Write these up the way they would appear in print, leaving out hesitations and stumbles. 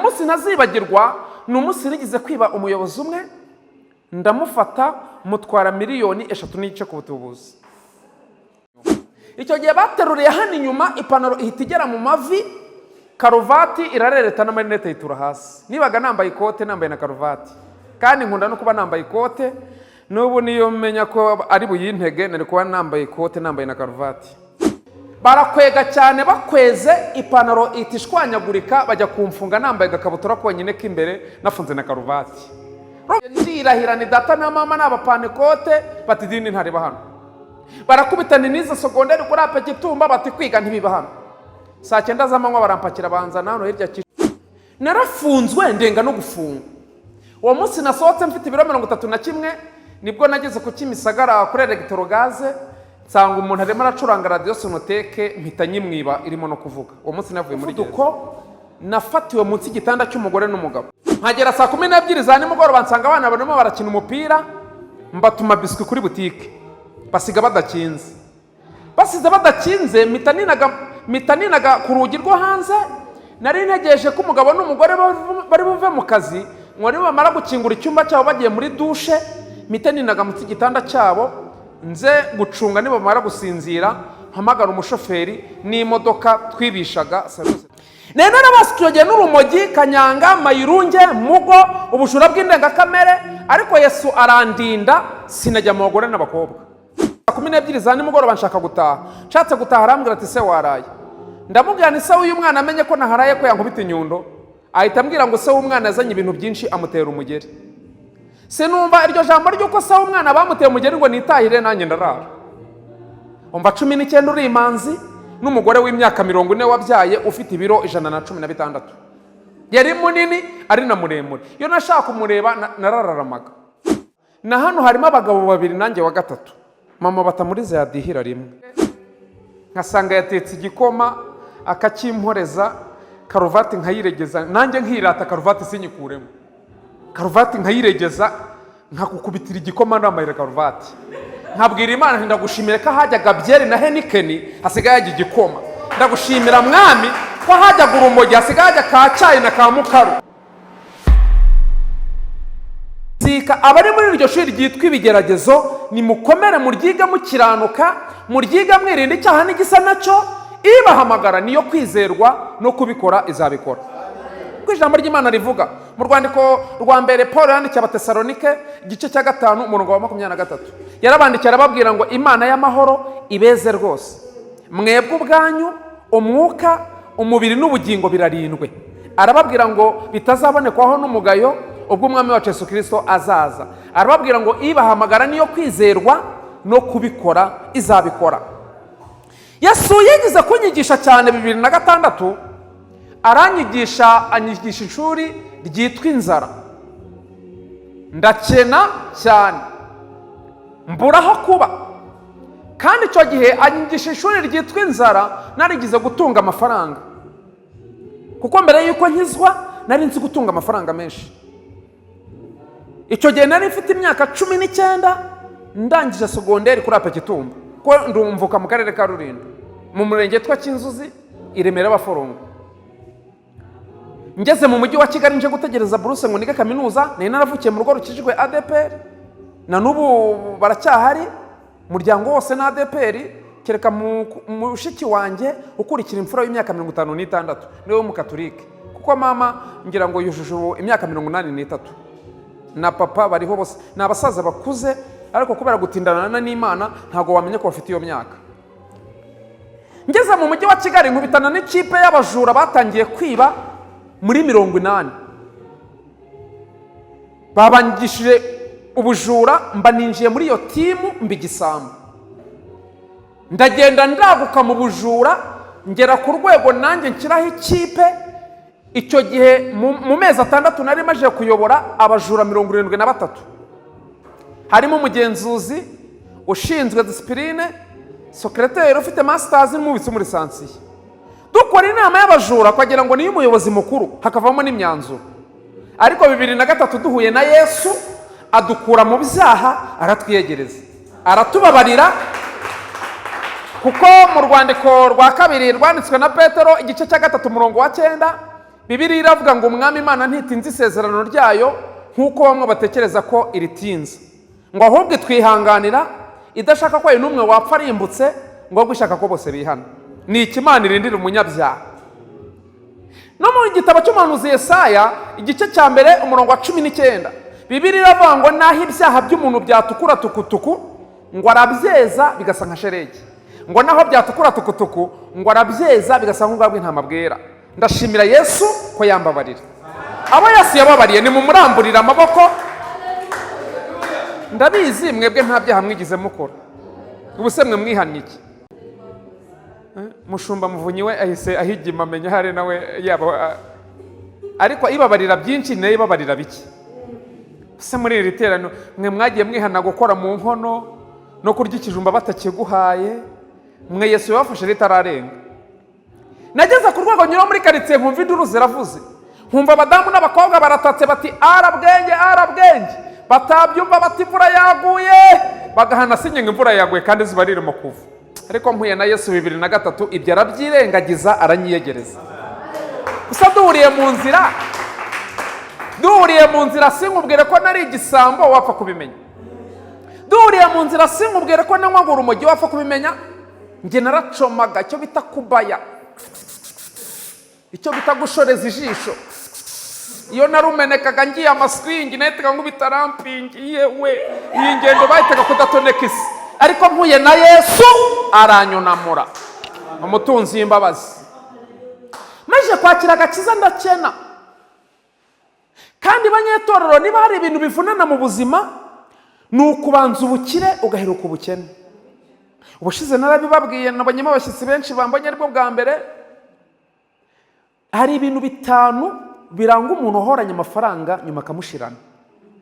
umunsi ntazibagirwa ni umunsi nigeze kwiba umuyobozi umwe, ndamufata mutwara miliyoni 3.5 ku butubuzi. Icyo gihe bateruriye hano inyuma, ipantaro ihita igera mu mavi, karuvati irarereta n'amarinete yitura hasi. Nibaga nambaye ikote, nambaye na karuvati, kandi nkunda no kuba nambaye ikote. N'ubu niyo menya ko ari buyintege, nari kuba nambaye ikote, nambaye na karuvati. Barakwega cyane, bakweze ipantaro itishwanyagurika, bajya kumfunga nambaye agakabutura konyine k'imbere nafunze na karuvati. Ndirahira ni data na mama n'abapana ikote, bati dini ntareba hano. Barakubitana n'izo sogonderi kuri Apegitumba, bati kwiga ntibiba hano. Saa 9 z'amanywa barampakira banzana hano hirya narafunzwe ndenga no gufunga. Uwo munsi nasohotse mfite ibiro 31, nibwo nageze ku Kimisagara kuri Electrogaze, nsanga umuntu arimo aracuranga radio sonoteke, mpita nyimwiba irimo no kuvuga. Uwo munsi navuye muri duko, nafatiwe munsi y'igitanda cy'umugore n'umugabo. Nkagera saa 12 za nimugoroba, nsanga abana barimo barakina umupira, mbatuma biswi kuri butike, basiga badakinze. Basize badakinze, mitaninaga ku rugi rwo hanze, nari ntegereje ko umugabo n'umugore bari buve mu kazi, ngwari bamara gukingura icyumba cyabo bagiye muri dushe, mitaninaga mu gitanda cyabo, nze gucunga niba bamara gusinzira, mpamagara umushoferi n'imodoka twibishaga service. Nene nabasikiye n'urumogi, kanyanga, mayirunge, mugo, ubujura bw'indengakamere, ariko Yesu arandinda, sinajya mu bagore n'abakobwa. 12 za nimugoroba nshaka gutaha. Nshatse gutaha arambwira ati se waraye. Ndamubwira ni se uyu mwana amenye ko naharaye ko yankubita inyundo. Ahita ambwira ngo se w'umwana yazanye ibintu byinshi amutera umugeri. Se numva iryo jambo ry'uko se w'umwana bamuteye umugeri ngo nitahire nanjye ndarara. Umva 19 uri imanzi n'umugore w'imyaka 40 wabyaye ufite ibiro 116. Yari munini ari na muremure. Iyo nashaka kumureba narararamaga. Na hano harimo abagabo babiri nanjye wa gatatu. Mama batamuriza yadihira rimwe. Nkasanga yatetse igikoma akakimporeza, karuvati nkayiregeza, nanjye nkirata karuvati sinyikuremo. Karuvati nkayiregeza, nkakukubitira igikoma n'amayira karuvati. Nkabwira Imana nti ndagushimira ko hajyaga byeri na Heineken hasigaye hajya igikoma. Ndagushimira mwami ko hajyaga urumogi hasigaye hajya ka cyayi na ka mukaru. Abari muri iryo shuri ryitwa Ibigeragezo, ni mukomere muryiga mukiranuka, muryiga mwirinda icyaha n'igisa nacyo, ibahamagara niyo kwizerwa no kubikora izabikora. Kuko ijambo ry'Imana rivuga mu rwandiko rwa mbere Paul yandikiye Abatesalonike igice cya 5 umurongo wa 23, yarabandikira arababwira ngo Imana y'amahoro ibeze rwose, mwebwe ubwanyu umwuka, umubiri n'ubugingo birarindwe. Arababwira ngo bitazabonekwaho n'umugayo ubwo umwami wacu Yesu Kristo azaza. Arababwira ngo ibahamagara niyo kwizerwa no kubikora izabikora. Yesu yigize kunyigisha cyane 2006, anyigisha ishuri ryitwa Inzara. Ndakena cyane, mburaho kuba, kandi icyo gihe anyigisha ishuri ryitwa Inzara narigize gutunga amafaranga, kuko mbere yuko nkizwa nari nzi gutunga amafaranga menshi. Icyo gihe nari mfite imyaka 19, ndangije sogonderi kuri Apegitumba, ko ndumvuka mu karere ka Rulindo, mu murenge twa Kinzuzi, Iremera Baforongo. Ngeze mu mujyi wa Kigali nje gutegereza buruse ngo nige kaminuza, nari naravukiye mu rugo rukijwe ADPR, na n'ubu baracyahari, umuryango wose na ADPR, kereka mushiki wanjye ukurikira imfura y'imyaka 56 niwe w'umukatolike, kuko mama ngira ngo yujuje imyaka 83. Na papa bariho bose nabasaza bakuze, ariko kubera gutindana n'Imana ntago wamenye ko bafite iyo myaka. Ngeze mu mujyi wa Kigali nkubitana n'ikipe y'abajura batangiye kwiba muri 80. Babangishije ubujura, mba ninjiye muri iyo timu mbigisambu. Ndagenda ndaguka mu bujura, ngera ku rwego nanjye nshyiraho ikipe. Icyo gihe mu mezi 6 nari maje kuyobora abajura 73. Harimo umugenzuzi ushinzwe discipline, secrétaire ufite masters n'umubitsi muri lisansi. Dukora inama y'abajura kwagira ngo niyo umuyobozi mukuru, hakavamo n'imyanzuro. Ariko 2003 duhuye na Yesu, adukura mu byaha, aratwiyegereza, aratubabarira. Kuko mu rwandiko rwa kabiri rwanditswe na Petero igice cya 3 umurongo wa 9, Bibiliya iravuga ngo umwami Imana ntitinze isezerano ryayo nk'uko bamwe batekereza ko iritinze, ngo ahubwo twihanganira idashaka ko n'umwe wapfa arimbutse, ngo ahubwo ishaka ko bose bihana. Ni ikimana irindira umunyabyaha. No mu gitabo cy'umuhanuzi Yesaya igice cya mbere umurongo wa 19, Bibiliya iravuga ngo naho ibyaha by'umuntu byatukura tukutuku, ngo arabyeza bigasa nka sheregi, ngo naho byatukura tukutuku, ngo arabyeza bigasa nk'ubwa bw'intama bwera. Ndashimira Yesu ko yambabarira. Abo Yesu yababariye ni mumuramburira amaboko. Ndabizi mwebwe nta byaha mwigize mukora, ubuse mwe mwihannye iki? Mushumba Muvunyi we ahise ahigima amenya hari nawe yaba, ariko ibabarira byinshi nayo ibabarira biki. Se muri iri terano mwe mwagiye mwihana gukora mu nkono no kurya ikijumba batakiguhaye, mwe Yesu yabafashe ritararenga. Nageze ku rwego nyura muri karitsiye nkumva induru ziravuze, nkumva abadamu n'abakobwa baratatse bati arabwenge arabwenge, batabyumva bati imvura yaguye, bagahana sinyenga imvura yaguye kandi zuba ririmo kuva. Ariko mpuye na Yesu 2003 ibyo arabyirengagiza aranyiyegereza. Gusa duhuriye mu nzira sinkubwire ko nari igisambo wapfa kubimenya. Duhuriye mu nzira sinkubwire ko nanywa urumogi wapfa kubimenya. Nge naracomaga icyo bita kubaya, icyo bita gushoreza ijisho. Iyo narumenekaga ngiye amaswingi nahitaga nkubita rampingi, yewe iyi ngendo bahitaga kudatoneka isi. Ariko mpuye na Yesu aranyunamura, umutunzi w'imbabazi. Maze kwakira agakiza ndakena. Kandi banyetorero niba hari ibintu bivunana mu buzima, ni ukubanza ubukire ugaheruka ubukene. Ubushize narabibabwiye, nabonyemo abashyitsi benshi bambonye aribwo bwa mbere. Hari ibintu 5 biranga umuntu uhoranye amafaranga nyuma akamushirana.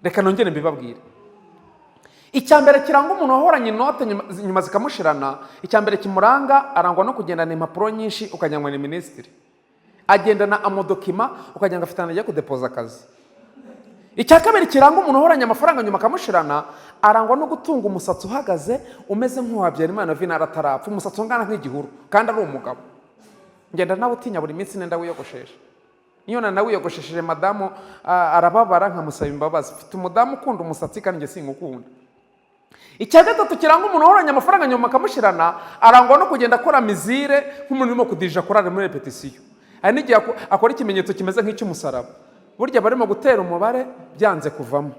Reka nongere mbibabwire. Icyambere kiranga umuntu uhoranye inote nyuma zikamushirana, icyambere kimuranga arangwa no kugendana impapuro nyinshi ukanyangwa ni ministry. Agendana amodokima ukanyanga afitana agiye kudepoza akazi. Icyakabiri kiranga umuntu uhoranye amafaranga nyuma akamushirana, arangwa no gutunga umusatsi uhagaze umeze nk'uwabyara Imana vinara atarapfa, umusatsi ungana nk'igihuru kandi ari umugabo. Ngenda nawe utinya buri minsi nenda wiyogoshesha. Iyo nawe wiyogoshesheje madamu arababara nkamusaba imbabazi. Mfite umudamu ukunda umusatsi kandi nge sinkukunda. Icyagatatu kiranga umuntu uhoranye amafaranga nyuma akamushirana, arangwa no kugenda akora mizire nk'umuntu urimo kudirija korari muri repetition. Hari n'igihe akora ikimenyetso kimeze nk'icy'umusaraba. Burya barimo gutera umubare byanze kuvamo.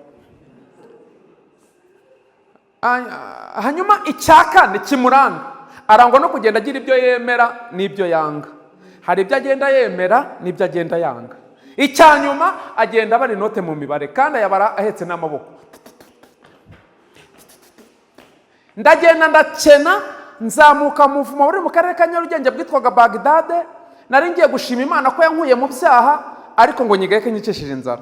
Hanyuma icyakane kimuranga, arangwa no kugenda agira ibyo yemera n'ibyo yanga. Hari ibyo agenda yemera n'ibyo agenda yanga. Icyanyuma agenda bari note mu mibare kandi ayabara ahetse n'amaboko. Ndagenda ndakena, nzamuka muvumo uri mu karere ka Nyarugenge bwitwaga Bagdad. Nari ngiye gushima Imana ko yankuye mu byaha, ariko ngo nyigeke nyicishije inzara.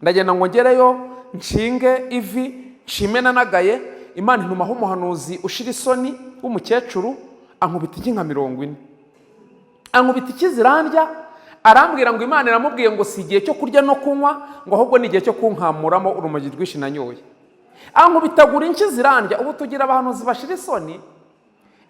Ndagenda ngo ngereyo nshinge ivi, nshimena nagaye. Imana intumaho umuhanuzi ushira isoni w'umukecuru, ankubita iki nka 40. Ankubita ikizirandya, arambwira ngo Imana iramubwiye ngo si igihe cyo kurya no kunywa, ngo ahubwo ni igihe cyo kunkamuramo urumogi rwinshi nanyoye. Ankubitagura inki zirandya. Ubu tugira abahanuzi bashira isoni.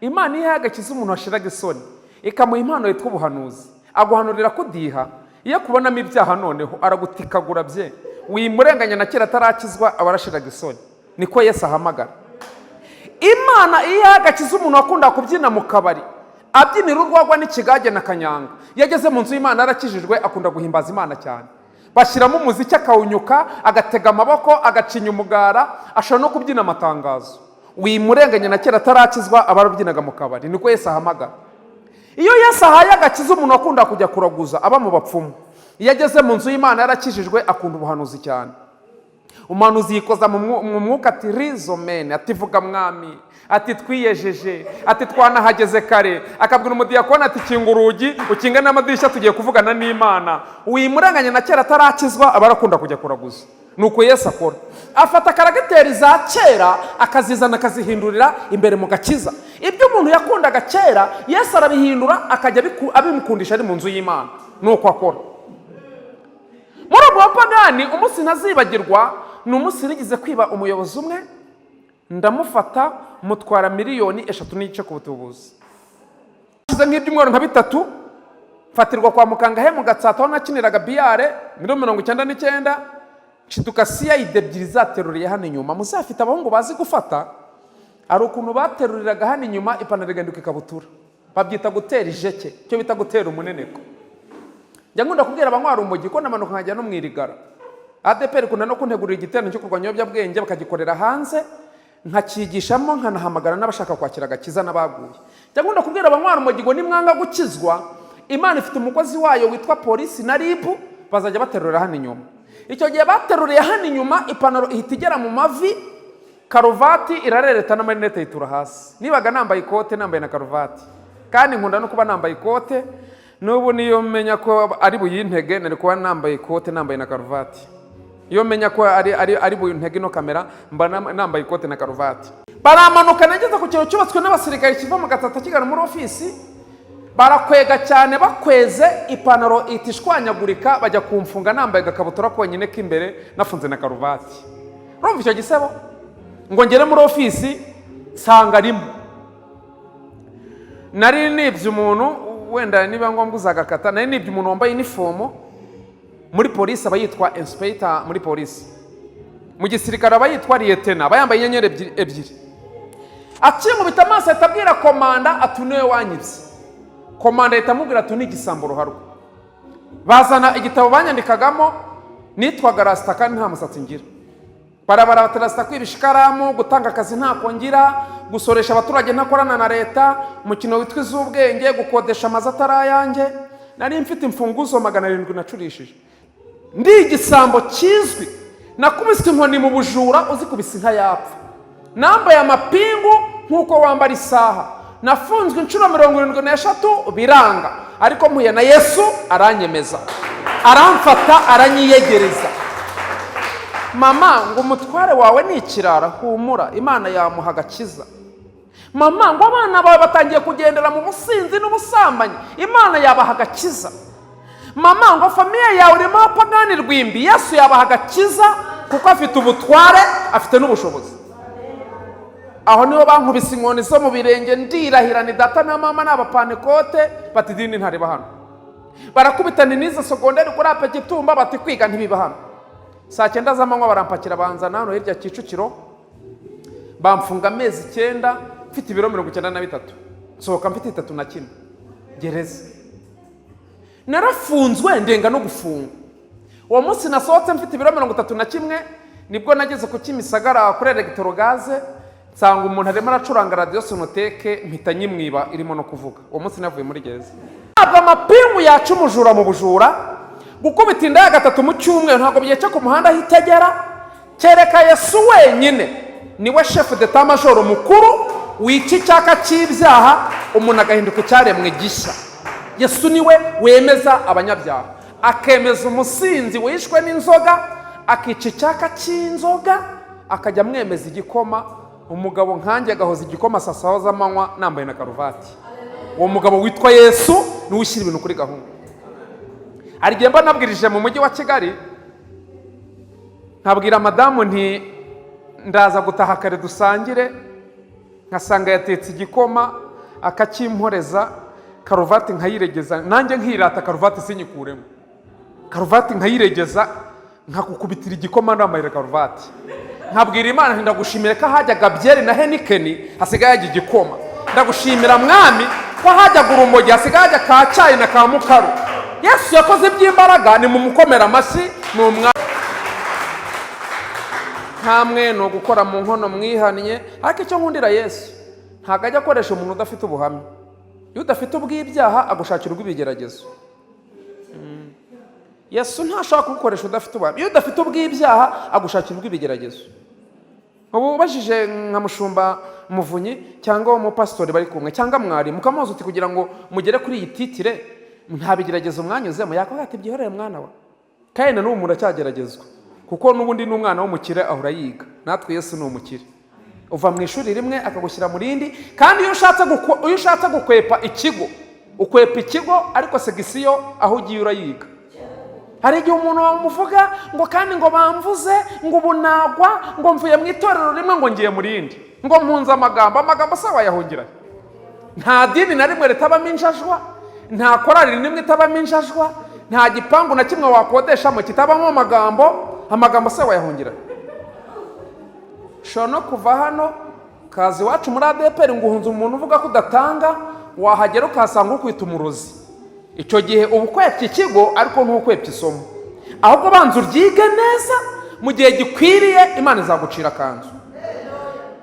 Imana iyo yagakiza umuntu washiraga isoni, ikamuha impano yitwa ubuhanuzi, aguhanurira kudiha. Iyo kubonamo ibyaha noneho aragutikagura bye, wimurenganya na kera atarakizwa abarashiraga isoni. Niko Yesu ahamagara. Imana iyo yagakiza umuntu wakunda kubyina mu kabari, abyinira urwagwa n'ikigage na kanyanga, yageze mu nzu y'Imana arakijijwe, akunda guhimbaza Imana cyane. Bashyiramo umuziki akawunyuka, agatega amaboko, agacinya umugara, ashobora no kubyina amatangazo. Wimurenganya na kera atarakizwa abarubyinaga mu kabari. Niko Yesu ahamagara. Iyo Yesu ahaye agakiza umuntu wakunda kujya kuraguza aba mu bapfumu, iyo ageze mu nzu y'Imana yarakijijwe, akunda ubuhanuzi cyane. Umuhanuzi yikoza mu mwuka ati rizomene, ati vuga mwami, ati twiyejeje, ati twanahageze kare. Akabwira umudiyakoni ati kinga urugi ukinga n'amadirishya tugiye kuvugana n'Imana. Wimurenganya na kera atarakizwa abarakunda kujya kuraguza. Nuko Yesu akora, afata karagiteri za kera akazizana akazihindurira imbere mu gakiza. Ibyo umuntu yakundaga kera Yesu arabihindura akajya abimukundisha ari mu nzu y'Imana. Nuko akora. Muri ubwo bapagani umunsi ntazibagirwa, ni umunsi nigize kwiba umuyobozi umwe, ndamufata mutwara 3.5 miliyoni ku butubuzi. Kize nk'ibyumweru nka 3 fatirwa kwa mukanga he mu Gatsata aho nakiniraga biyare muri 1999 nshiduka CID ebyiri zateruriye hano inyuma. Muzafite abahungu bazi gufata, ari ukuntu bateruriraga hano inyuma ipantaro igenduka ikabutura, babyita gutera ijeke, cyo bita gutera umuneneko. Njya nkunda kubwira abanywa urumogi ko namanuka nkajya no mwirigara. ADPR kuna no kuntegurira igiterane cyo kurwanya ibiyobyabwenge bakagikorera hanze, nkakigishamo nkanahamagara n'abashaka kwakira agakiza n'abaguye. Njya nkunda kubwira abanywa urumogi ngo nimwanga gukizwa, Imana ifite umukozi wayo witwa polisi na RIB, bazajya baterurira hano inyuma. Icyo gihe bateruriye hano inyuma ipantaro ihita igera mu mavi, karuvati irarereta n'amarinete yitura hasi. Nibaga nambaye ikote nambaye na karuvati, kandi nkunda no kuba nambaye ikote. N'ubu niyo menya ko ari buyintege nari kuba nambaye ikote nambaye na karuvati. Iyo menya ko ari buyintege no kamera mba nambaye ikote na karuvati. Baramanuka nageze ku kintu cyubatswe n'abasirikare kiva mu Gatsata kigana muri ofisi, barakwega cyane, bakweze ipantaro itishwanyagurika, bajya kumfunga nambaye agakabutura konyine k'imbere nafunze na karuvati. Urumva icyo gisebo? Ngo ngere muri ofisi sanga rimwe nari nibye umuntu, wenda niba ngombwa uzagakata, nari nibye umuntu wambaye uniform muri polisi, abayitwa inspector muri polisi. Mu gisirikare abayitwa lieutenant, abayambaye inyenyeri ebyiri. Akimubita amaso atabwira komanda atunewe wanyibye. Komanda itamubwira ati n'igisambo ruharwa. Bazana igitabo banyandikagamo, nitwaga Rasta kandi nta musatsi ngira. Barabara batarasta kwibishikaramu, gutanga akazi ntako ngira, gusoresha abaturage ntakorana na leta, umukino witwa iz'ubwenge, gukodesha amazu atarayange. Nari mfite imfunguzo 700 nacurishije. Ndi igisambo kizwi, nakubise inkoni mu bujura uzikubise inka yapfa. Nambaye amapingu nkuko wambara isaha. Nafunzwe inshuro 73 biranga, ariko mpuye na Yesu aranyemeza, aramfata aranyiyegereza. Mama ngo umutware wawe ni ikirara, humura Imana yamuha agakiza. Mama ngo abana bawe batangiye kugendera mu businzi n'ubusambanyi, Imana yabaha agakiza. Mama ngo famiye yawe irimo apagani rwimbi, Yesu yabaha agakiza kuko afite ubutware, afite n'ubushobozi. Aho niho bankubise inkoni zo mu birenge, ndirahira ni data na mama n'abapanekote bati dini ntariba hano. Barakubitana niza sogonderi kuri Apegitumba bati kwiga ntibiba hano. Saa 9 z'amanywa barampakira banzana hano hirya Kicukiro, bamfunga amezi 9 mfite ibiro 93, sohoka mfite 31 gereza. Narafunzwe ndenga no gufunga. Uwo munsi nasohotse mfite ibiro 31 nibwo nageze ku Kimisagara kuri Electrogaze, nsanga umuntu arimo aracuranga radio sonoteke, mpita nyimwiba irimo no kuvuga. Uwo munsi navuye muri gereza. Ntabwo amapingu yacu umujura mu bujura, gukubita inda ya 3 mu cyumweru ntabwo byeca ku muhanda hitegera. Kereka Yesu wenyine niwe chef d'état major mukuru w'iki cyaka cy'ibyaha, umuntu agahinduka cyaremwe gishya. Yesu niwe wemeza abanyabyaha, akemeza umusinzi wishwe n'inzoga, akica icyaka cy'inzoga, akajya mwemeza igikoma. Umugabo nkanjye agahoza igikoma sasaho z'amanywa nambaye na karuvati. Uwo mugabo witwa Yesu niwe ushyira ibintu kuri gahunda. Arigiye mba nabwirije mu mujyi wa Kigali, nkabwira madamu nti ndaza gutaha kare dusangire, nkasanga yatetse igikoma akakimporeza, karuvati nkayiregeza, nanjye nkirata karuvati sinyikuremo. Karuvati nkayiregeza, nkakukubitira igikoma nambaye karuvati. Nkabwira Imana ndagushimira ko hajyaga byeri na Henikeni hasigaye hajya igikoma. Ndagushimira mwami ko hajyaga urumogi hasigaye hajya ka cyayi na ka mukaru. Yesu yakoze by'imbaraga, ni mu mukomera amashyi n'umwami. Ntamwe no gukora mu nkono mwihannye, ariko icyo nkundira Yesu ntago ajya akoresha umuntu udafite ubuhamya. Iyo udafite ubw'ibyaha agushakira ubw'ibigeragezo. Yesu ntashaka gukoresha udafite ubuhamya. Iyo udafite ubw'ibyaha agushakira ubw'ibigeragezo. Ubu ubajije nka mushumba Muvunyi cyangwa umupastori bari kumwe cyangwa mwari mukamuzi uti kugira ngo mugere kuri iyi titire nta bigeragezo mwanyuzemo, yakora ati byihoreye mwana wa. Kandi n'ubu muracyageragezwa kuko n'ubundi n'umwana w'umukire ahora yiga. Natwe Yesu ni umukire, uva mu ishuri rimwe akagushyira mu rindi. Kandi iyo ushatse gukwepa ikigo, ukwepa ikigo ariko segisiyo aho ugiye urayiga. Hari igihe umuntu wamuvuga ngo kandi ngo bamvuze ngo ubunagwa ngo mvuye mu itorero rimwe ngo ngiye mu rindi, ngo mpunze amagambo se wayahungira. Nta dini na rimwe ritabamo injajwa, nta korari nimwe itabamo injajwa, nta gipangu na kimwe wakodeshamo kitabamo amagambo se wayahungira. Shobora no kuva hano kazi iwacu muri ADPR ngo uhunze umuntu uvuga ko udatanga, wahagera ukahasanga ukwita umurozi. Icyo gihe uba ukwepye ikigo ariko ntukwepye isomo, ahubwo banza uryige neza, mu gihe gikwiriye Imana izagucira kanzu.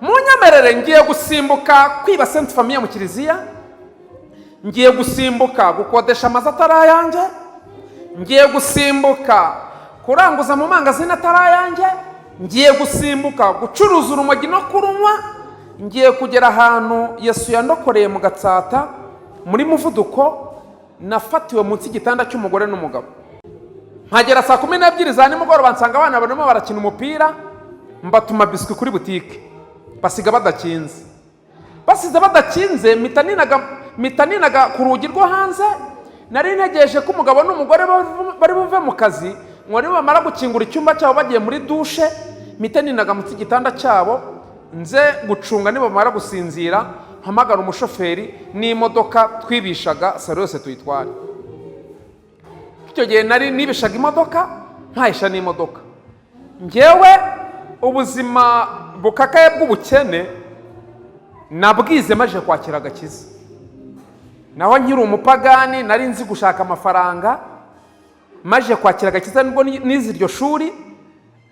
Munyemerere ngiye gusimbuka kwiba Sainte Famille mu kiliziya, ngiye gusimbuka gukodesha amazu atari ayanjye, ngiye gusimbuka kuranguza mu mangazini atari ayanjye, ngiye gusimbuka gucuruza urumogi no kurunywa, ngiye kugera ahantu Yesu yandokoreye mu Gatsata muri Muvuduko, nafatiwe munsi y'igitanda cy'umugore n'umugabo. Nkagera saa 12 za nimugoroba nsanga abana barimo barakina umupira, mbatuma biswi kuri butike, basiga badakinze. Basize badakinze mitaninaga ku rugi rwo hanze, nari ntegereje ko umugabo n'umugore bari buve mu kazi, ngo bamara gukingura icyumba cyabo bagiye muri dushe, mitaninaga munsi y'igitanda cyabo nze gucunga nibamara gusinzira, mpamagara umushoferi n'imodoka twibishaga saro yose tuyitware. Icyo gihe nari nibishaga imodoka, ntahisha n'imodoka. Ngewe ubuzima bukakaye bw'ubukene nabwize maje kwakira agakiza. Naho nkiri umupagani nari nzi gushaka amafaranga, maje kwakira agakiza nibwo nize iryo shuri,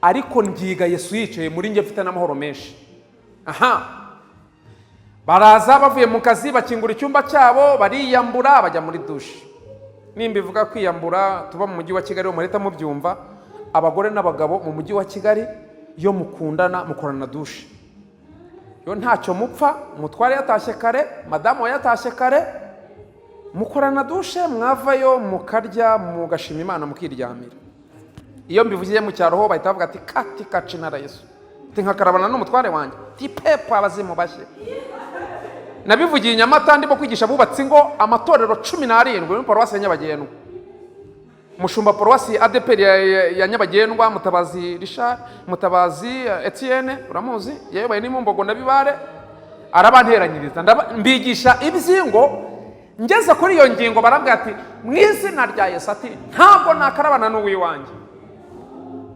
ariko ngiga Yesu yicaye muri nge mfite n'amahoro menshi. Baraza bavuye mu kazi bakingura icyumba cyabo, bariyambura bajya muri dushe. Nimba ivuga kwiyambura, tuba mu mujyi wa Kigali wo mureta mubyumva, abagore n'abagabo mu mujyi wa Kigali iyo mukundana mukorana dushe. Yo ntacyo mupfa, mutware yatashye kare, madamu yatashye kare, mukorana dushe, mwavayo mukarya, mugashima Imana mukiryamira. Iyo mbivugiye mu cyaro ho bahita bavuga ati kati kacinara Yesu, tinkakarabana n'umutware wanjye, ti pepa abazimu bashye. Nabivugiye Nyamata ndimo kwigisha bubatsi ngo amatorero 17 muri Paruwasi ya Nyabagendwa. Mushumba Paruwasi ADPR ya Nyabagendwa, Mutabazi Richard, Mutabazi Etienne, uramuzi, yewe ni Mumbogo ndabibare, arabanteranyiriza mbigisha ibyingo. Ngeze kuri iyo ngingo barambwira ati mwizina rya Yesu ati ntabwo nakarabana n'uwiwanjye.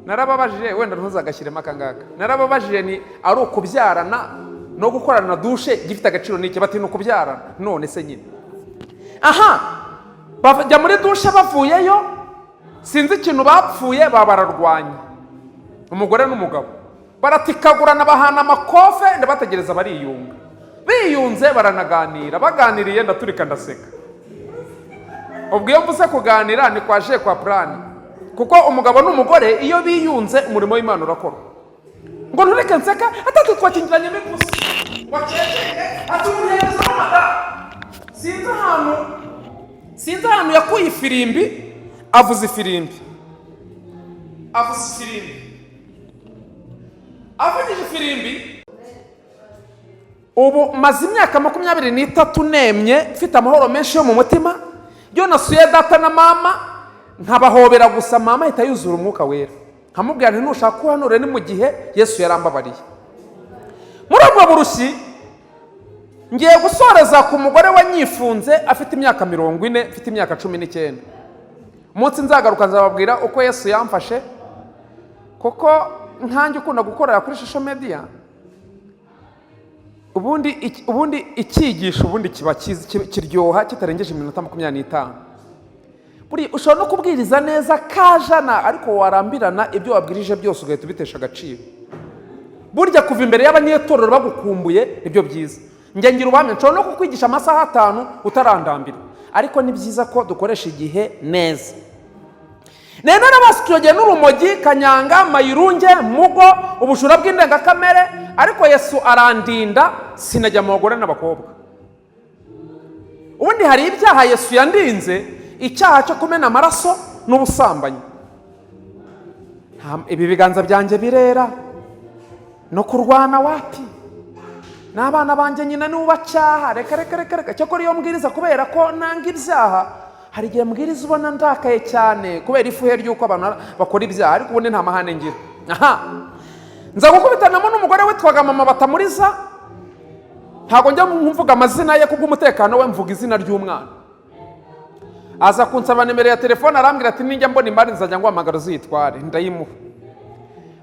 Narababajije, wenda ntuzagashyiremo akangaka, narababajije ni ari ukubyarana no gukorana dushe gifite agaciro n'iki? Bati no kubyarana. None se nyine bajya muri dushe, bavuyeyo sinzi ikintu bapfuye, babararwanya umugore n'umugabo, baratikagurana bahana amakofe, ndabategereza bariyunga. Biyunze baranaganira, baganiriye ndaturika ndaseka. Ubwo iyo mvuze kuganira ni kwaje kwa plani, kuko umugabo n'umugore iyo biyunze umurimo w'Imana urakora. Ngo ntureke nseka atatu twakingiranye n'ikusi wakeke atumuhereza amada. Sinzi ahantu yakuye ifirimbi, avuze ifirimbi, avugije ifirimbi. Ubu maze imyaka 23 nemye, mfite amahoro menshi yo mu mutima. Yo nasuye data na mama, nkabahobera gusa, mama ahita yuzura umwuka wera. Nkamubwira nti nushaka kuhanura ni mu gihe Yesu yarambabariye. Muri ubwo burushyi ngiye gusoreza ku mugore wanyifunze afite imyaka 40, afite imyaka 19. Umunsi nzagaruka nzababwira uko Yesu yamfashe, kuko nkanjye ukunda gukorera kuri social media. Ubundi ikigisha ubundi kiba kiryoha kitarengeje iminota 25. Buri ushobora no kubwiriza neza kajana, ariko warambirana ibyo wabwirije byose ugahita ubitesha agaciro. Burya kuva imbere y'abanyetorero bagukumbuye nibyo byiza. Njye ngira ubamye nshobora no kukwigisha amasaha 5 utarandambira, ariko ni byiza ko dukoresha igihe neza. Nene n'abasityoge n'urumogi, kanyanga, mayirunge, mugo, ubushura bw'indengakamere, ariko Yesu arandinda sinajya mu bagore n'abakobwa. Ubundi hari ibyaha Yesu yandinze, icyaha cyo kumena amaraso n'ubusambanyi. Ibi biganza byanjye birera no kurwana wati n'abana banjye nyina n'ubacyaha, reka cyakora iyo mbwiriza kubera ko nanga ibyaha, hari igihe mbwiriza ubona ndakaye cyane kubera ifuhe ry'uko abantu bakora ibyaha, ariko ubundi nta mahane ngira. Nza gukubitanamo n'umugore witwaga Mama Batamuriza, ntago njya mvuga amazina ye kubw'umutekano we, mvuga izina ry'umwana. aza kunsaba nimero ya telefone arambwira ati ninjya mbona imari nzajya nguhamagara uzitware, ndayimuha.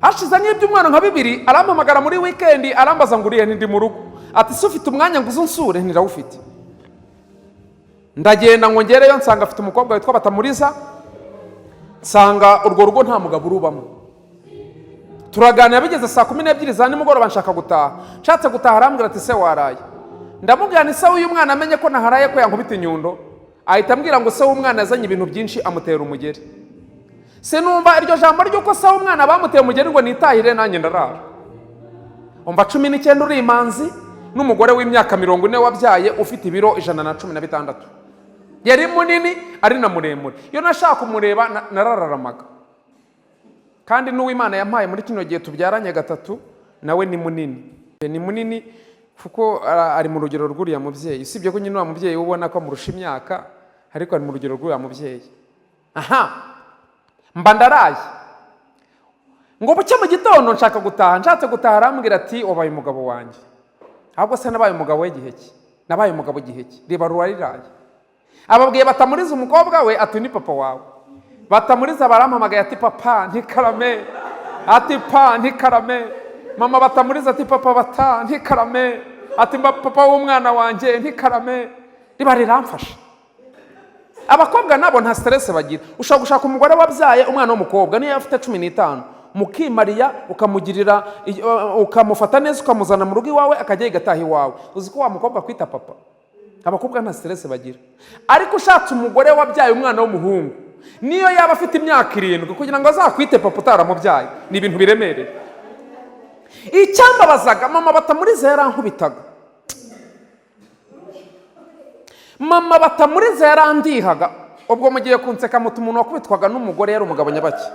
Hashize nk'ibyumweru nka 2 arampamagara muri weekend arambaza ngo uriye ndi mu rugo, ati se ufite umwanya ngo uzunsure? Ntirawufite. Ndagenda ngo ngereyo nsanga afite umukobwa witwa Batamuriza, nsanga urwo rugo nta mugabo urubamo. Turaganira bigeze saa 12 za nimugoroba nshaka gutaha. Nshatse gutaha arambwira ati se waraye? Ndamubwira ni se uyu mwana amenye ko naharaye ko yankubita inyundo. Ahita ambwira ngo se w'umwana yazanye ibintu byinshi amutera umugeri. Se numva iryo jambo ry'uko se w'umwana bamuteye umugeri ngo nitahire nanjye ndarara. Umva 19 uri imanzi n'umugore w'imyaka 40 wabyaye ufite ibiro 116. Yari munini ari na muremure. Iyo nashaka kumureba narararamaga. Kandi n'uw'Imana yampaye muri kino gihe tubyaranye 3 nawe ni munini. Ni munini kuko ari mu rugero rw'uriya mubyeyi. Usibye ko nyine wa mubyeyi ubona ko amurusha imyaka, ariko ari mu rugero rw'uriya mubyeyi. Aha, mba ndaraye ngo bucye mu gitondo nshaka gutaha. Nshatse gutaha arambwira ati wabaye umugabo wanjye. Ahubwo se nabaye umugabo we gihe ki? Nabaye umugabo gihe ki? Riba ruwariraye. Ababwiye Batamuriza umukobwa we ati ni papa wawe. Batamuriza barampamagaye ati papa ntikarame, ati pa ntikarame. Mama Batamuriza ati papa bata ntikarame, ati papa w'umwana wanjye ntikarame. Riba riramfasha. Abakobwa nabo nta stress bagira. Ushaka gushaka umugore wabyaye umwana w'umukobwa niyo afite 15, mukimariya ukamugirira ukamufata neza ukamuzana mu rugo iwawe akajya igataha iwawe. Uzi ko wa mukobwa kwita papa. Abakobwa nta stress bagira. Ariko ushatse umugore wabyaye umwana w'umuhungu niyo yaba afite imyaka 7 kugira ngo azakwite papa utaramubyaye ni ibintu biremereye. Icyambabazaga mama Batamuriza yarankubitaga. Mama Batamuriza yarandihaga. Ubwo mugiye kunseka mutu umuntu wakubitwaga n'umugore yari umugabo nyabaki.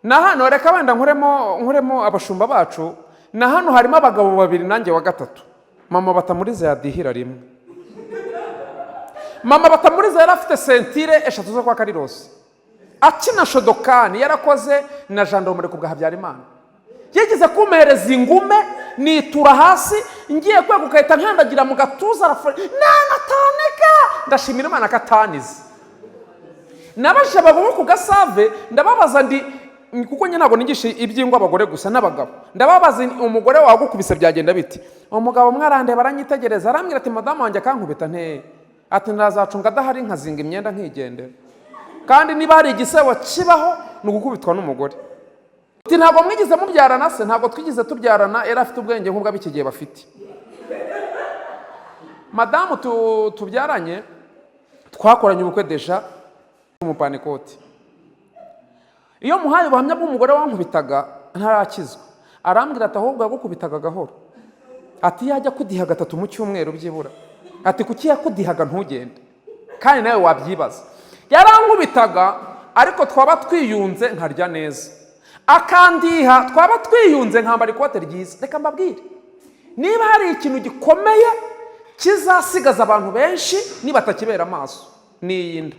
Na hano reka wenda nkuremo abashumba bacu. Na hano harimo abagabo 2 nanjye wa 3. Mama Batamuriza yadihira rimwe. Mama Batamuriza yari afite sentire 3 zo kwa Karirosi. Akina shodokani yarakoze na gendarmerie kubwa Habyarimana. Yigeze kumereza ingume nitura hasi ngiye kwegukahita nkandagira mu gatuza nanataneka. Ndashimira Imana katanize. Nabasha bagabo ku Gasave ndababaza ndi kuko nyine ntago nigisha ibyingo abagore gusa n'abagabo. Ndababaza umugore wawe gukubise byagenda biti. Umugabo mwarande baranyitegereza arambwira ati madamu wanjye akankubita nte. Ati ndazacunga adahari nkazinga imyenda nkigendera. Kandi niba hari igisebo kibaho n'ugukubitwa n'umugore. Ati ntago mwigize mubyarana se, ntago twigize tubyarana, era afite ubwenge nk'ubwa bikigiye bafite. Madamu tubyaranye twakoranye ubukwe deja mu Panikoti. Iyo muhaye ubuhamya bw'umugore wankubitaga ntarakizwa. Arambwira ati ahubwo yagukubitaga gahoro. Ati yajya kudiha 3 mu cyumweru byibura. Ati kuki yakudihaga ntugende. Kandi nawe wabyibaza. Yarankubitaga ariko twaba twiyunze nkarya neza. Akandiha twaba twiyunze nkambara ikote ryiza. Reka mbabwire. Niba hari ikintu gikomeye kizasigaza abantu benshi nibatakibera amaso niyinda.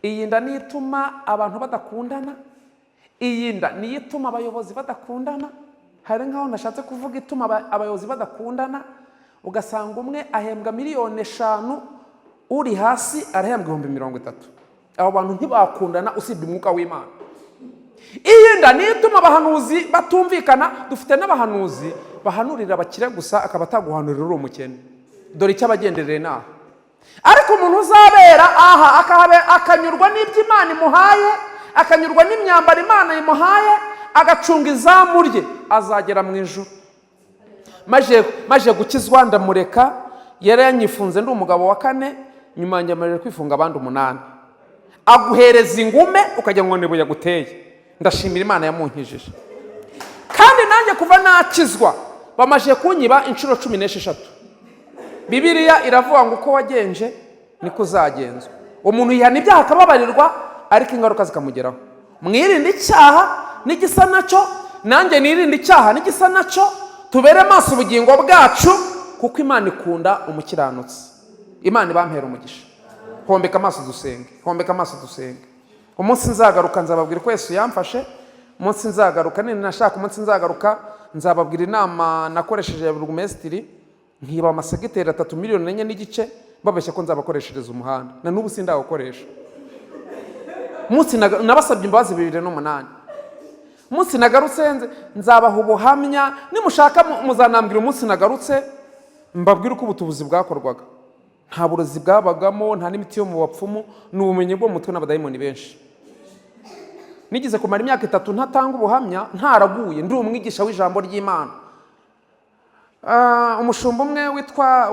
Iyinda nituma abantu badakundana. Iyinda nituma abayobozi badakundana. Hari nkaho nashatse kuvuga ituma abayobozi badakundana. Ugasanga umwe ahembwa miliyoni 5 uri hasi arahembwa 30,000. Abo bantu ntibakundana usibye umwuka w'Imana. Iyinda nituma abahanuzi batumvikana. Dufite n'abahanuzi bahanurira abakire gusa akaba ataguhanurira uri umukene. Dore icyo abagenderere naho. Ariko umuntu uzabera aha akanyurwa n'iby'Imana imuhaye, akanyurwa n'imyambaro Imana imuhaye, agacunga izamu rye, azagera mu ijuru. Maje gukizwa ndamureka, yari yanyifunze ndi umugabo wa 4, nyuma njyamarira kwifunga abandi 8. Aguhereza ingume ukajya ngo nibo yaguteye. Ndashimira Imana yamunkijije. Kandi nanjye kuva nakizwa bamaje kunyiba inshuro 16. Bibiliya iravuga ngo uko wagenje niko uzagenzwa. Umuntu yihana ibyaha akababarirwa ariko ingaruka zikamugeraho. Mwirinde icyaha n'igisa nacyo, nanjye nirinde icyaha n'igisa nacyo, tubere maso ubugingo bwacu kuko Imana ikunda umukiranutsi. Imana ibampera umugisha. Hombeka amaso dusenge. Hombeka amaso dusenge. Umunsi nzagaruka nzababwira ko Yesu yamfashe. Umunsi nzagaruka nashaka umunsi nzagaruka nzababwira inama nakoresheje ya burugumesitiri nkiba amasegiteri 3 miliyoni enye n'igice babeshya ko nzabakoreshereza umuhanda, na n'ubu sindawukoresha. Munsi nabasabye imbabazi 2008. Munsi nagarutse nzabaha ubuhamya, nimushaka muzanambwira umunsi nagarutse mbabwira uko ubutubuzi bwakorwaga. Nta burozi bwabagamo, nta n'imiti yo mu bapfumu, n'ubumenyi bwo mu mutwe n'abadayimoni benshi. Nigize kumara imyaka 3 ntatanga ubuhamya, ntaraguye, ndi umwigisha w'ijambo ry'Imana. Umushumba umwe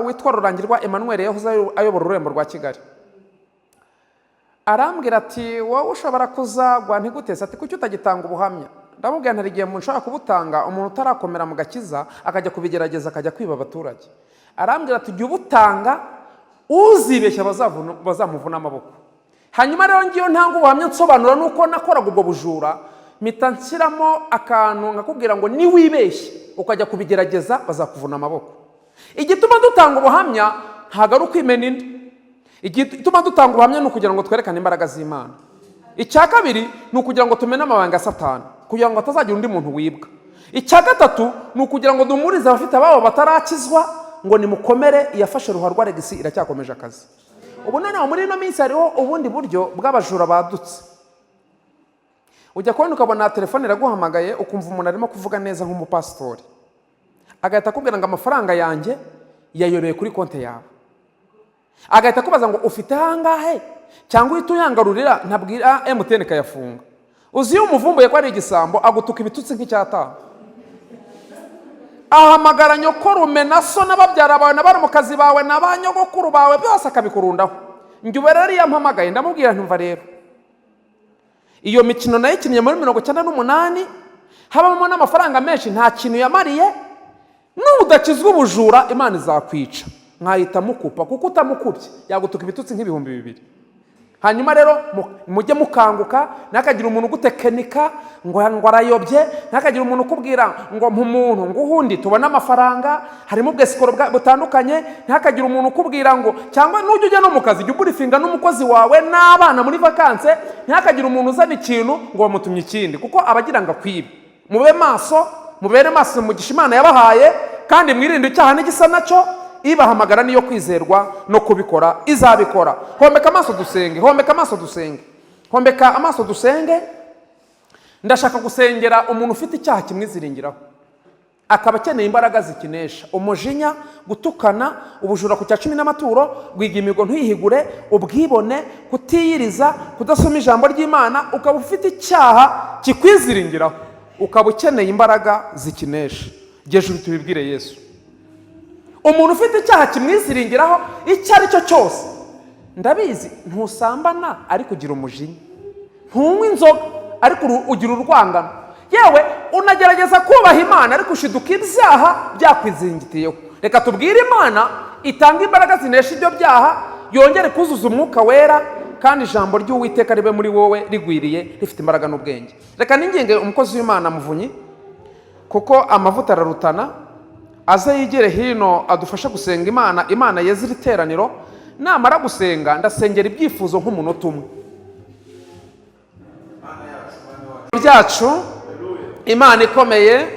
witwa Rurangirwa Emmanuel yahoze ayobora ururembo rwa Kigali, arambwira ati wowe ushobora kuzagwa ntigutese, ati kuki utagitanga ubuhamya? Ndamubwira ntari igihe nshobora kubutanga umuntu utarakomera mu gakiza akajya kubigerageza akajya kwiba abaturage. Arambwira ati jya ubutanga, uzibeshya bazamuvuna amaboko. Hanyuma rero ngiyo ntanga ubuhamya nsobanura nuko nakoraga ubwo bujura, mpita nshyiramo akantu nkakubwira ngo niwibeshye ukajya kubigerageza bazakuvuna amaboko. Igituma dutanga ubuhamya ntago ari ukwimena inda. Igituma dutanga ubuhamya ni ukugira ngo twerekane imbaraga z'Imana. Icya kabiri ni ukugira ngo tumene amabanga ya Satani, kugira ngo atazagira undi muntu wibwa. Icya gatatu ni ukugira ngo dumurize abafite ababo batarakizwa ngo nimukomere, iyafashe Ruharwa Regisi iracyakomeje akazi. Ubu noneho muri ino minsi hariho ubundi buryo bw'abajura badutse. Ujya kubona ukabona telefone iraguhamagaye ukumva umuntu arimo kuvuga neza nk'umupasitori, agahita akubwira ngo amafaranga yanjye yayobeye kuri konti yawe, agahita akubaza ngo ufite hangahe cyangwa uhita uyangarurira ntabwira MTN kayafunga. Uzi iyo umuvumbuye ko ari igisambo agutuka ibitutsi nk'icyatanu. Ahamagara nyokorume na so n'ababyara bawe n'abaramukazi bawe n'abanyogokuru bawe byose akabikurundaho. Njye ubu rero yampamagaye ndamubwira ntumva rero, iyo mikino nayikinnye muri 98 habamo n'amafaranga menshi, nta kintu yamariye. N'udakizwa ubujura Imana izakwica, nkahita mukupa, kuko utamukubye yagutuka ibitutsi nk'ibihumbi 2. Hanyuma rero mujye mukanguka, nakagira umuntu gutekenika ngo arayobye, nakagira umuntu kubwira ngo umuntu ngo uhundi tubona amafaranga, harimo ubwesikoro butandukanye, nakagira umuntu kubwira ngo cyangwa nujye ujya no mu kazi jya uburifinga n'umukozi wawe n'abana muri vacances, nakagira umuntu uzana ikintu ngo bamutumye ikindi, kuko abagira ngo akwibe. Mube maso, mubere maso mu gishimana yabahaye, kandi mwirinde icyaha n'igisa nacyo. Ibahamagara niyo kwizerwa no kubikora izabikora. Hombeka amaso dusenge, hombeka amaso dusenge, hombeka amaso dusenge. Ndashaka gusengera umuntu ufite icyaha kimwiziringiraho, akaba akeneye imbaraga zikinesha: umujinya, gutukana, ubujura ku cya 10 n'amaturo, gwigimigo ntuyihigure, ubwibone, kutiyiriza, kudasoma ijambo ry'Imana. Ukaba ufite icyaha kikwiziringiraho, ukaba ukeneye imbaraga zikinesha. Jejuru tubibwire Yesu. Umuntu ufite icyaha kimwiziringiraho icyo ari cyo cyose, ndabizi ntusambana ariko ugira umujinya, ntunywa inzoga ariko ugira urwangano, yewe unagerageza kubaha Imana ariko ushiduka ibyaha byakwizingitiyeho. Reka tubwire Imana itanga imbaraga zinesha ibyo byaha, yongere kuzuza umwuka wera, kandi ijambo ry'Uwiteka ribe muri wowe rigwiriye rifite imbaraga n'ubwenge. Reka ninginge umukozi w'Imana Muvunyi, kuko amavuta ararutana, aze yigere hino adufasha gusenga Imana. Imana yeze iri teraniro, namara gusenga ndasengera ibyifuzo nk'umunota umwe byacu. Imana ikomeye,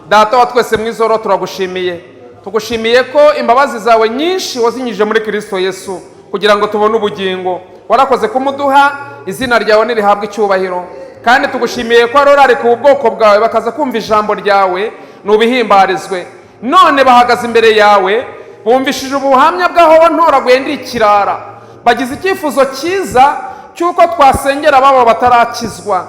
Data wa twese mwizoro, turagushimiye. Tugushimiye ko imbabazi zawe nyinshi wazinyije muri Kristo Yesu kugira ngo tubone ubugingo. Warakoze kumuduha, izina ryawe nirihabwe icyubahiro. Kandi tugushimiye ko arorari ku bwoko bwawe bakaza kumva ijambo ryawe, nubihimbarizwe. None bahagaze imbere yawe, bumvishije ubuhamya bw'aho wantoraguye ndi ikirara, bagize icyifuzo cyiza cy'uko twasengera ababo batarakizwa.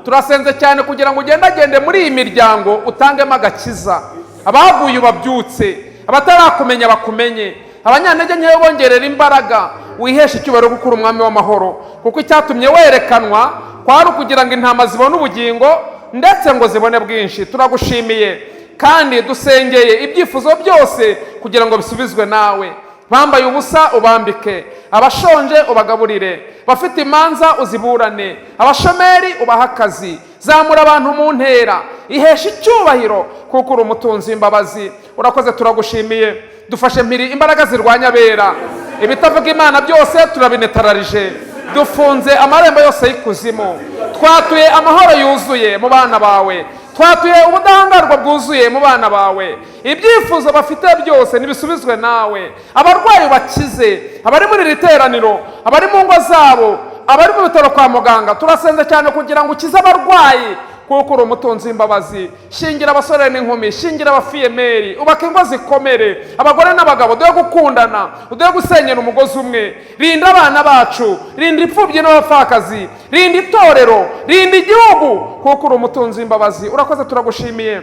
Turasenze cyane kugira ngo ugendagende muri iyi miryango utangemo agakiza, abaguye ubabyutse, abatarakumenya bakumenye, abanyantege nke bongerera imbaraga, wiheshe icyubahiro gukura umwami w'amahoro. Kuko icyatumye werekanwa kwari ukugira ngo intama zibone ubugingo ndetse ngo zibone bwinshi. Turagushimiye kandi dusengeye ibyifuzo byose kugira ngo bisubizwe nawe. Bambaye ubusa ubambike, abashonje ubagaburire, bafite imanza uziburane, abashomeri ubaha akazi. Zamura abantu mu ntera, ihesha icyubahiro kuko uri umutunzi w'imbabazi. Urakoze, turagushimiye. Dufashe mpiri imbaraga zirwanya abera, ibitavuga Imana byose turabinetararije, dufunze amarembo yose y'ikuzimu, twatuye amahoro yuzuye mu bana bawe. twatuye ubudahangarwa bwuzuye mu bana bawe, ibyifuzo bafite byose nibisubizwe nawe, abarwayi bakize, abari muri iri teraniro, abari mu ngo zabo, abari mu bitaro kwa muganga, turasenze cyane kugira ngo ukize abarwayi kuko uri umutunzi w'imbabazi. Shingira abasore n'inkumi, shingira abafiyemeri, ubaka ingo zikomere, abagore n'abagabo duhe gukundana, duhe gusenyera umugozi umwe. Rinda abana bacu, rinda imfubyi n'abapfakazi, rinda itorero, rinda igihugu kuko uri umutunzi w'imbabazi. Urakoze, turagushimiye.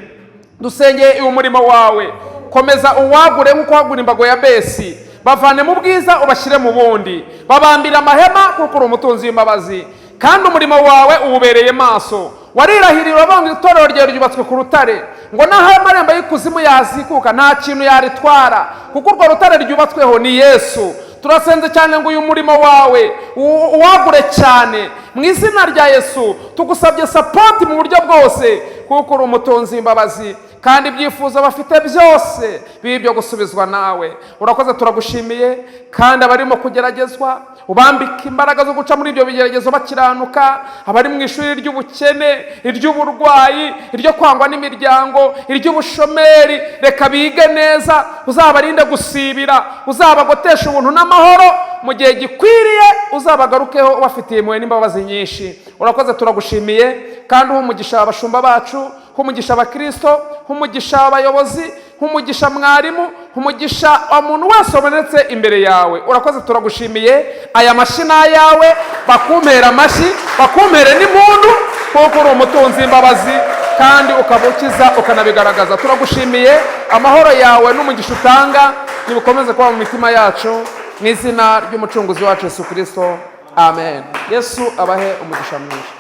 Dusengeye uyu murimo wawe, komeza uwagure nk'uko wagura imbago ya Besi, bavane mu bwiza ubashyire mu bundi, babambira amahema kuko uri umutunzi w'imbabazi. Kandi umurimo wawe uwubereye maso, warirahiriye uravuga itorero ryawe ryubatswe ku rutare, ngo naho amarembo y'ikuzimu yazikuka nta kintu yaritwara, kuko urwo rutare ryubatsweho ni Yesu. Turasenze cyane ngo uyu murimo wawe uwagure cyane mu izina rya Yesu. Tugusabye sapoti mu buryo bwose kuko uri umutunzi w'imbabazi, kandi ibyifuzo bafite byose bibyo gusubizwa nawe. Urakoze, turagushimiye. Kandi abarimo kugeragezwa ubambika imbaraga zo guca muri ibyo bigeragezo bakiranuka, abari mu ishuri ry'ubukene, iry'uburwayi, iryo kwangwa n'imiryango, iry'ubushomeri, reka bige neza, uzabarinde gusibira, uzabagotesha ubuntu n'amahoro mu gihe gikwiriye, uzabagarukeho ubafitiye impuhwe n'imbabazi nyinshi. Urakoze, turagushimiye. Kandi umugisha abashumba bacu, umugisha abakristo, umugisha abayobozi, umugisha mwarimu, umugisha umuntu wese wabonetse imbere yawe. Urakoze, turagushimiye. Aya mashina yawe, bakumpera amashyi, bakumpere n'impundu kuko uri umutunzi w'imbabazi kandi ukaba ukiza ukanabigaragaza. Turagushimiye. Amahoro yawe n'umugisha utanga nibikomeze kuba mu mitima yacu, mu izina ry'umucunguzi wacu Yesu Kristo, amen. Yesu abahe umugisha mwinshi.